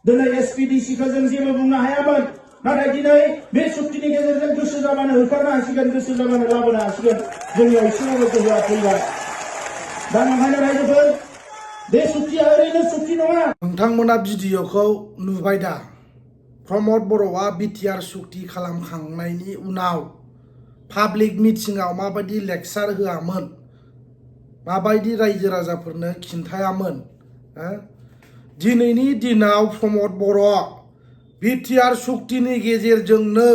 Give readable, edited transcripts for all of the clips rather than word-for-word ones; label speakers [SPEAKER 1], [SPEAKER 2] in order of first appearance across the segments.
[SPEAKER 1] दिनै एसपिडिसिखौ जों जेबो बुंनो हायामोन नाथाय दिनै बे सुक्तिनि गेजेरजों गोसो जाबानो होखारनो हासिगोन गोसो जाबानो लाबोनो हासिगोन जोंनियाव एसेबाबो गोहोआ फैबाय दा नंखायनो रायजोफोर बे सुक्तिया ओरैनो सुक्ति नङा
[SPEAKER 2] नोंथांमोना भिडिअखौ नुबाय दा प्रमद बर'आ BTR सुक्ति खालामखांनायनि उनाव पाब्लिक मिटिंआव माबायदि लेक्सार होआमोन माबायदि रायजो राजाफोरनो खिन्थायामोन दिनैनि दिनाव प्रमद बर' BTR सुक्तिनि गेजेरजोंनो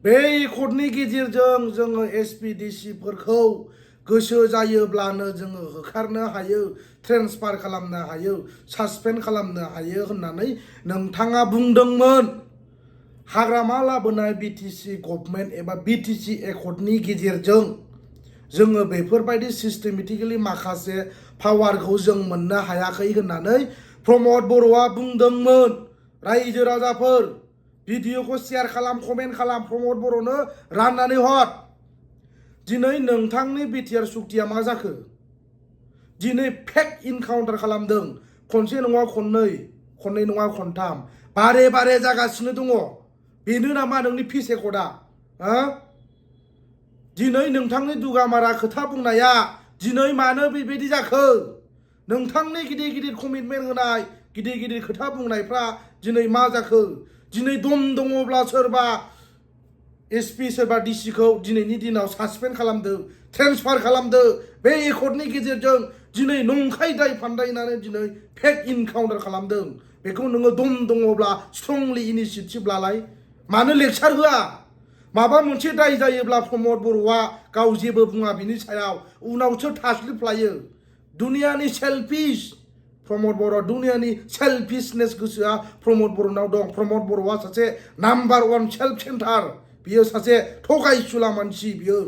[SPEAKER 2] बे एकर्डनि गेजेरजों जोङो SPDCफोरखौ गोसो जायोब्लानो जोङो होखारनो हायो ट्रेन्सफार खालामनो हायो सासपेन्ड खालामनो हायो होननानै नोंथाङा बुंदोंमोन हाग्रामा लाबोनाय BTC गभर्नमेन्ट एबा BTC एकर्डनि गेजेरजों जोङो बेफोरबायदि सिस्टेमेटिकलि माखासे पावारखौ जों मोननो हायाखै होननानै प्रमद बर'आ बुंदोंमोन रायजो राजाफोर भिडिअखौ शेयार खालाम कमेन्ट खालाम प्रमद बर'नो राननानै हर दिनै नोंथांनि BTR सुक्तिया मा जाखो दिनै फेक इनकाउन्टार खालामदों खनसे नङा खननै नङा खनथाम बारे बारे जागासिनो दङ बेनो नामा नोंनि फिस एकर्डआ दिनै नोंथांनि दुगामारा खोथा बुंनाया दिनै मानो बेबायदि जाखो नोंथांनि गिदिर गिदिर कमिटमेन्ट होनाय गिदिर गिदिर खोथा बुंनायफ्रा दिनै मा जाखो दिनै दम दङब्ला सोरबा SP सोरबा DCखौ दिनैनि दिनाव सासपेन्ड खालामदो ट्रेन्सफार खालामदो बे एकर्डनि गेजेरजों दिनै नंखाय दाय फान्दायनानै दिनै फेक इनकाउन्टार खालामदों बेखौ नोङो दम दङब्ला स्ट्रंलि इनिशिएटिभ लालाय मानो लेक्सार होआ माबा मोनसे दाय जायोब्ला प्रमद बर'आ गाव जेबो बुङा बिनि सायाव उनावसो थास्लिफ्लायो दुनियानि सेल्फिश प्रमद बर' दुनियानि सेल्फिशनेस गोसोआ प्रमद बर'नाव दं प्रमद बर'आ सासे नाम्बार 1 सेल्फ सेन्टार बियो सासे थगायसुला मानसि बियो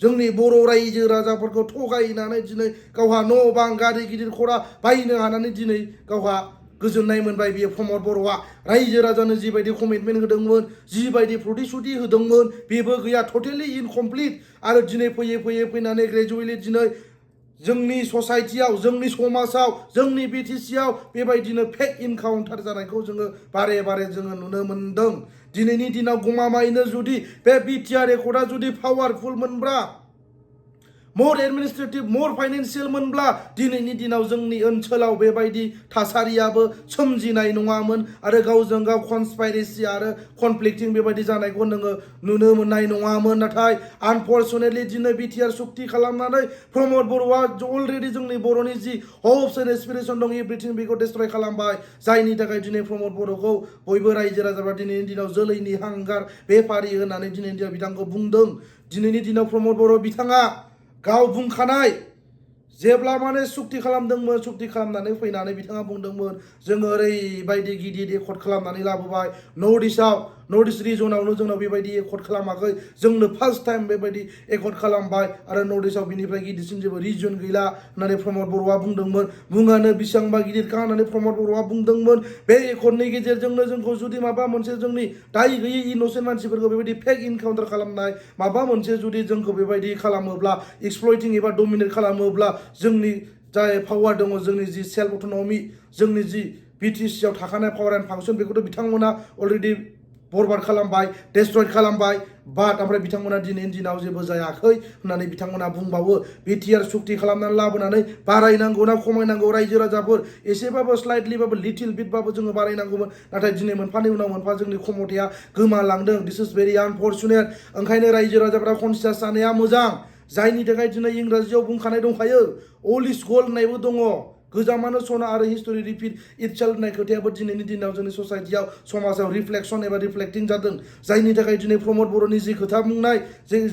[SPEAKER 2] जोंनि बर' रायजो राजाफोरखौ थगायनानै दिनै गावहा न' बां गारि गिदिर खरा बायनो हानानै दिनै गावहा गोजोननाय मोनबाय बियो प्रमद बर'आ रायजो राजानो जिबायदि कमिटमेन्ट होदोंमोन जिबायदि प्रतिश्रुति होदोंमोन बेबो गैया टटेलि इनकमप्लिट आरो दिनै फैयै फैनानै ग्रेजुवेलि दिनै जोंनि ससाइटियाव जोंनि समाजाव जोंनि BTCआव बेबायदिनो फेक इनकाउन्टार जानायखौ जोङो बारे बारे जोङो नुनो मोनदों दिनैनि दिनाव गमामायैनो जुदि बे BTR एकर्डआ जुदि पावारफुल मोनब्ला मोर एडमिनिस्ट्रेटिभ मोर फाइनेन्सियेल मोनब्ला दिनैनि दिनाव जोंनि ओनसोलाव बेबायदि थासारियाबो सोमजिनाय नङामोन आरो गावजों गाव कनस्पाइरेसि आरो कनफ्लिक्टिं बेबायदि जानायखौ नोङो नुनो मोननाय नङामोन नाथाय आनफर्चुनेटलि दिनै BTR सुक्ति खालामनानै प्रमद बर'आ अलरेडि जोंनि बर'नि जि हप्स एन्ड एसपिरेसन दं एभ्रिथिं बेखौ डिस्ट्रय खालामबाय जायनि थाखाय दिनै प्रमद बर'खौ बयबो रायजो राजाफ्रा दिनैनि दिनाव जोलैनि हांगार बेफारि होननानै दिनैनि दिनाव बिथांखौ बुंदों दिनैनि दिनाव प्रमद बर' बिथाङा गाव बुंखानाय जेब्ला माने सुक्ति खालामदोंमोन सुक्ति खालामनानै फैनानै बिथाङा बुंदोंमोन जोङो ओरैबायदि गिदिर एकर्ड खालामनानै लाबोबाय नर्थ इस्ट रिजनावनो जोंनाव बेबायदि एकर्ड खालामाखै जोंनो फार्स्ट टाइम बेबायदि एकर्ड खालामबाय आरो नर्थ इस्टआव बिनिफ्राय गिदिरसिन जेबो रिजन गैला होननानै प्रमद बर'आ बुंदोंमोन मुङानो बेसेबांबा गिदिरखा होननानै प्रमद बर'आ बुंदोंमोन बे एकर्डनि गेजेरजोंनो जोंखौ जुदि माबा मोनसे जोंनि दाय गैयै इनोसेन्ट मानसिफोरखौ बेबायदि फेक इनकाउन्टार खालामनाय माबा मोनसे जुदि जोंखौ बेबायदि खालामोब्ला एक्सप्लयटिं एबा डमिनेट खालामोब्ला जोंनि जाय पावार दङ जोंनि जि सेल्फ अट'नमि जोंनि जि BTCआव थाखानाय पावार एन्ड फांसन बेखौथ' बिथांमोना अलरेडि बरबाद खालामबाय डेस्ट्रय खालामबाय बाट ओमफ्राय बिथांमोना दिनैनि दिनाव जेबो जायाखै होननानै बिथांमोना बुंबावो BTR सुक्ति खालामनानै लाबोनानै बारायनांगौ ना खमायनांगौ रायजो राजाफोर एसेबाबो स्लाइटलिबाबो लिटिल बिटबाबो जोङो बारायनांगौमोन नाथाय दिनै मोनफानि उनाव मोनफा जोंनि खमथाया गोमालांदों दिस इज भेरि आनफर्चुनेट ओंखायनो रायजो राजाफ्रा कनसियास जानाया मोजां जायनि थाखाय दिनै इंराजियाव बुंखानाय दंखायो अल इज गोल्ड होननायबो दङ गोजामानो सना आरो हिस्टरि रिपिट इटसेल्फ होननाय खोथायाबो दिनैनि दिनाव जोंनि ससाइटियाव समाजाव रिफ्लेक्सन एबा रिफ्लेक्टिं जादों जायनि थाखाय दिनै प्रमद बर'नि जि खोथा बुंनाय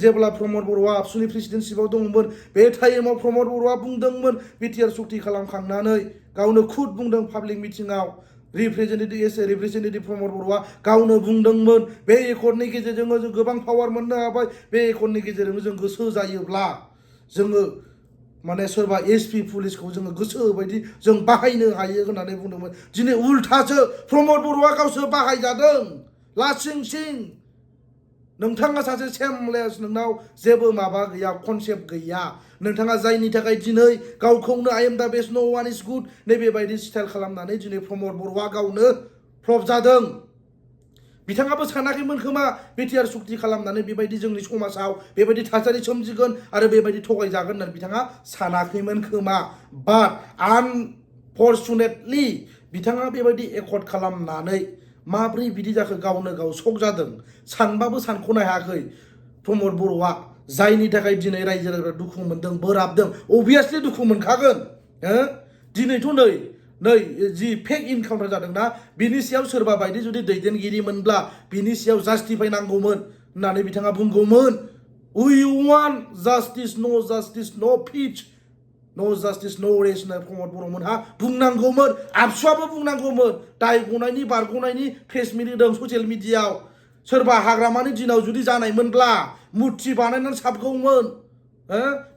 [SPEAKER 2] जेब्ला प्रमद बर'आ आबसुनि प्रेसिडेन्सिपाव दंमोन बे टाइमाव प्रमद बर'आ बुंदोंमोन BTR सुक्ति खालामखांनानै गावनो खुद बुंदों पाब्लिक मिटिंआव रिप्रेजेन्टेटिभ प्रमद बर'आ गावनो बुंदोंमोन बे एकर्डनि गेजेरजों जों गोबां पावार मोननो हाबाय बे एकर्डनि गेजेरजों जों गोसो जायोब्ला जोङो माने सोरबा SP पुलिसखौ जोङो गोसो बायदि जों बाहायनो हायो होननानै बुंदोंमोन दिनै उल्थासो प्रमद बर'आ गावसो बाहायजादों लासिं सिं नोंथाङा सासे सेमलेस नोंनाव जेबो माबा गैया कनसेप्ट गैया नोंथाङा जायनि थाखाय दिनै गावखौनो I am the best no one is good नैबेबायदि स्टाइल खालामनानै दिनै प्रमद बर'आ गावनो फ्लप जादों बिथाङाबो सानाखैमोन खोमा बिटिआर सुक्ति खालामनानै बेबायदि जोंनि समाजाव बेबायदि थासारि सोमजिगोन आरो बेबायदि थगायजागोन होननानै बिथाङा सानाखैमोन खोमा बाट आनफर्चुनेटलि बिथाङा बेबायदि एकर्ड खालामनानै माब्रै बिदि जाखो गावनो गाव शक जादों सानबाबो सानख'नो हायाखै प्रमद बर'आ जायनि थाखाय दिनै रायजो राजाफ्रा दुखु मोनदों बोराबदों अभियासलि दुखु मोनखागोन दिनैथ' नै जि फेक इनकाउन्टार जादोंना बिनि सायाव सोरबा बायदि जुदि दैदेनगिरिमोनब्ला बिनि सायाव जास्टिफाइ नांगौमोन होननानै बिथाङा बुंगौमोन उइ वान्ट जास्टिस नो पिच नो जास्टिस नो रेस होनना प्रमद बर'मोनहा बुंनांगौमोन आबसुआबो बुंनांगौमोन दाय गनायनि बारग'नायनि प्रेस मिट होदों ससियेल मिडियायाव सोरबा हाग्रामानि दिनाव जुदि जानायमोनब्ला मुर्ति बानायनानै साबगौमोन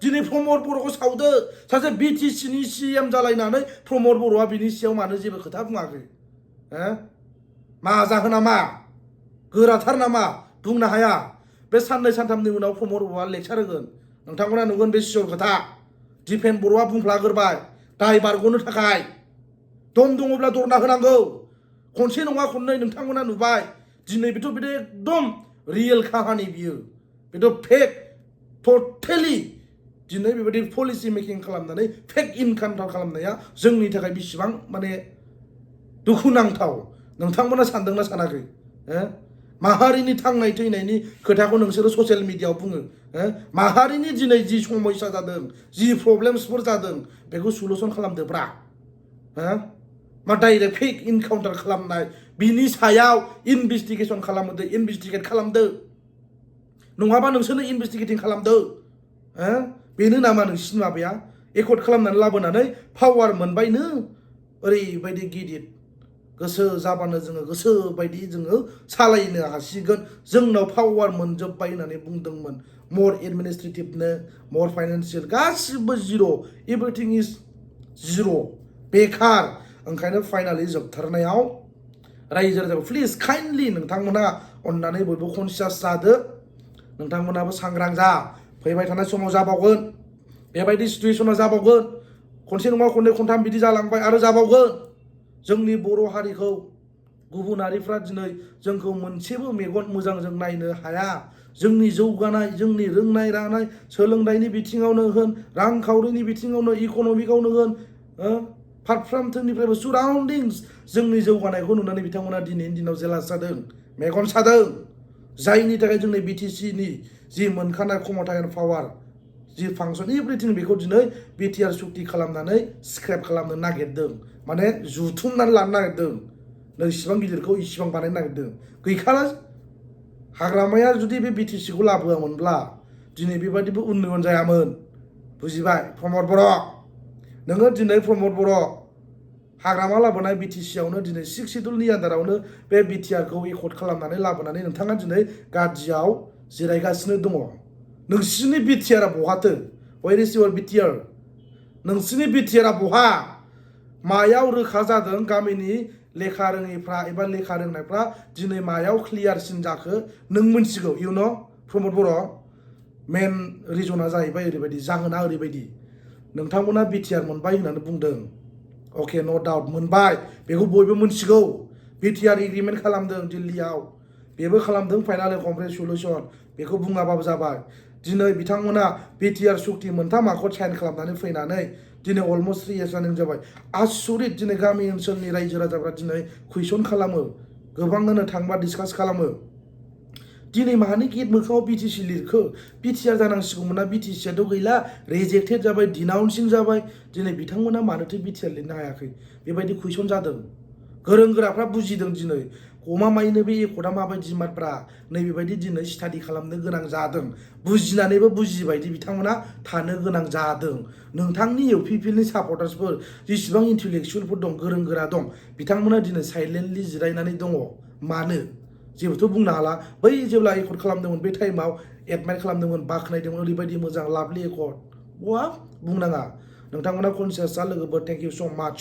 [SPEAKER 2] दिनै प्रमद बर'खौ सावदो सासे बिटिसिनि सिएम जालायनानै प्रमद बर'आ बिनि सायाव मानो जेबो खोथा बुङाखै मा जाहोना मा गोराथार नामा बुंनो हाया बे साननै सानथामनि उनाव प्रमद बर'आ लेक्सार होगोन नोंथांमोना नुगोन बे सियर खोथा दिपेन बर'आ बुंफ्लागोरबाय दाय बारग'नो थाखाय दम दङब्ला दरना होनांगौ खनसे नङा खननै नोंथांमोना नुबाय दिनै बेथ' एकदम रियेल काहानि बियो बेथ' फेक टटेलि दिनै बेबायदि पलिसि मेकिं खालामनानै फेक इनकाउन्टार खालामनाया जोंनि थाखाय बेसेबां माने दुखुनांथाव नोंथांमोना सानदोंना सानाखै माहारिनि थांनाय थैनायनि खोथाखौ नोंसोरो ससियेल मिडियायाव बुङो माहारिनि दिनै जि समस्या जादों जि प्रब्लेमसफोर जादों बेखौ सलुसन खालामदोब्रा मा डाइरेक्ट फेक इनकाउन्टार खालामनाय बिनि सायाव इनभेस्टिगेसन खालामदो इनभेस्टिगेट खालामदो नङाबा नोंसोरनो इनभेस्टिगेटिं खालामदो बेनो नामा नोंसिनि माबाया एकर्ड खालामनानै लाबोनानै पावार मोनबायनो ओरैबायदि गिदिर गोसो जाबानो जोङो गोसो बायदि जोङो सालायनो हासिगोन जोंनाव पावार मोनजोब्बाय होननानै बुंदोंमोन मर एडमिनिस्ट्रेटिभनो मर फाइनान्सियेल गासिबो जिर' एभ्रिथिं इज जिर' बेखार ओंखायनो फाइनालि जोबथारनायाव रायजो राजाखौ प्लिज काइन्डलि नोंथांमोना अननानै बयबो कनसियास जादो नोंथांमोनाबो सांग्रां जा फैबाय थानाय समाव जाबावगोन बेबायदि सिटुएसना जाबावगोन खनसे नङा खननै खनथाम बिदि जालांबाय आरो जाबावगोन जोंनि बर' हारिखौ गुबुनारिफ्रा दिनै जोंखौ मोनसेबो मेगन मोजांजों नायनो हाया जोंनि जौगानाय जोंनि रोंनाय रानाय सोलोंथाइनि बिथिङावनो होन रांखावरिनि बिथिङावनो इक'नमिकआवनो होन फारफ्रोमथिंनिफ्रायबो सुराउन्डिंस जोंनि जौगानायखौ नुनानै बिथांमोना दिनैनि दिनाव जेलास जादों मेगन सादों जायनि थाखाय जोंनि बिटिसिनि जि मोनखानाय क्षमता and power G function everything बेखौ दिनै बिटिआर सुक्ति खालामनानै स्क्रेप खालामनो नागिरदों माने जुथुमनानै लानो नागिरदों नैसिबां गिदिरखौ इसिबां बानायनो नागिरदों गैखाला हाग्रामाया जुदि बे बिटिसिखौ लाबोआमोनब्ला दिनै बेबायदिबो उन जायामोन बुजिबाय प्रमद बर' नोङो दिनै प्रमद बर' हाग्रामा लाबोनाय बिटिसियावनो दिनै 6 सिडुलनि आन्दारावनो बे बिटिआरखौ एकर्ड खालामनानै लाबोनानै नोंथाङा दिनै गादियाव जिरायगासिनो दङ नोंसिनि बिटिआरआ बहाथो वेर इज युवर बिटिआर नोंसिनि बिटिआरआ बहा मायाव रोखा जादों गामिनि लेखा रोङैफ्रा एबा लेखा रोंनायफ्रा दिनै मायाव क्लियारसिन जाखो नों मोनथिगौ इउ नो प्रमद बर' मेन रिजना जाहैबाय ओरैबायदि जाहोना ओरैबायदि नोंथांमोना बिटिआर मोनबाय होननानै बुंदों अके नो डाउट मोनबाय बेखौ बयबो मोनथिगौ बिटिआर एग्रिमेन्ट खालामदों दिल्लीयाव बेबो खालामदों फाइनाल कमप्लिट सलुसन बेखौ बुङाबाबो जाबाय दिनै बिथांमोना बिटिआर सुक्ति मोनथाम आखद साइन खालामनानै फैनानै दिनै अलमस्ट 3 इयार्स रानिं जाबाय आसरित दिनै गामि ओनसोलनि रायजो राजाफ्रा दिनै कुइसन खालामो गोबाङानो थांबा डिसकास खालामो दिनै माहानि गेट मोखाङाव बिटिसि लिरखो बिटिआर जानांसिगौमोन ना बिटिसिआथ' गैला रिजेक्टेड जाबाय डिनाउन्सिं जाबाय दिनै बिथांमोना मानोथो बिटिआर लिरनो हायाखै बेबायदि कुइसन जादों गोरों गोराफ्रा बुजिदों दिनै गमामायैनो बे एकर्डआ माबायदि मात्रा नैबेबायदि दिनै स्टाडि खालामनो गोनां जादों बुजिनानैबो बुजिबायदि बिथांमोना थानो गोनां जादों नोंथांनि इउपिपिएलनि सापर्टार्सफोर जेसेबां इन्टेलेक्सुयेलफोर दं गोरों गोरा दं बिथांमोना दिनै साइलेन्टलि जिरायनानै दङ मानो जेबोथ' बुंनो हाला बै जेब्ला एकर्ड खालामदोंमोन बे टाइमाव एडमाइर खालामदोंमोन बाख्नायदोंमोन ओरैबायदि मोजां लाभलि एकर्ड बुंनाङा नोंथांमोना कनसियास जा लोगोफोर थेंक इउ स' माच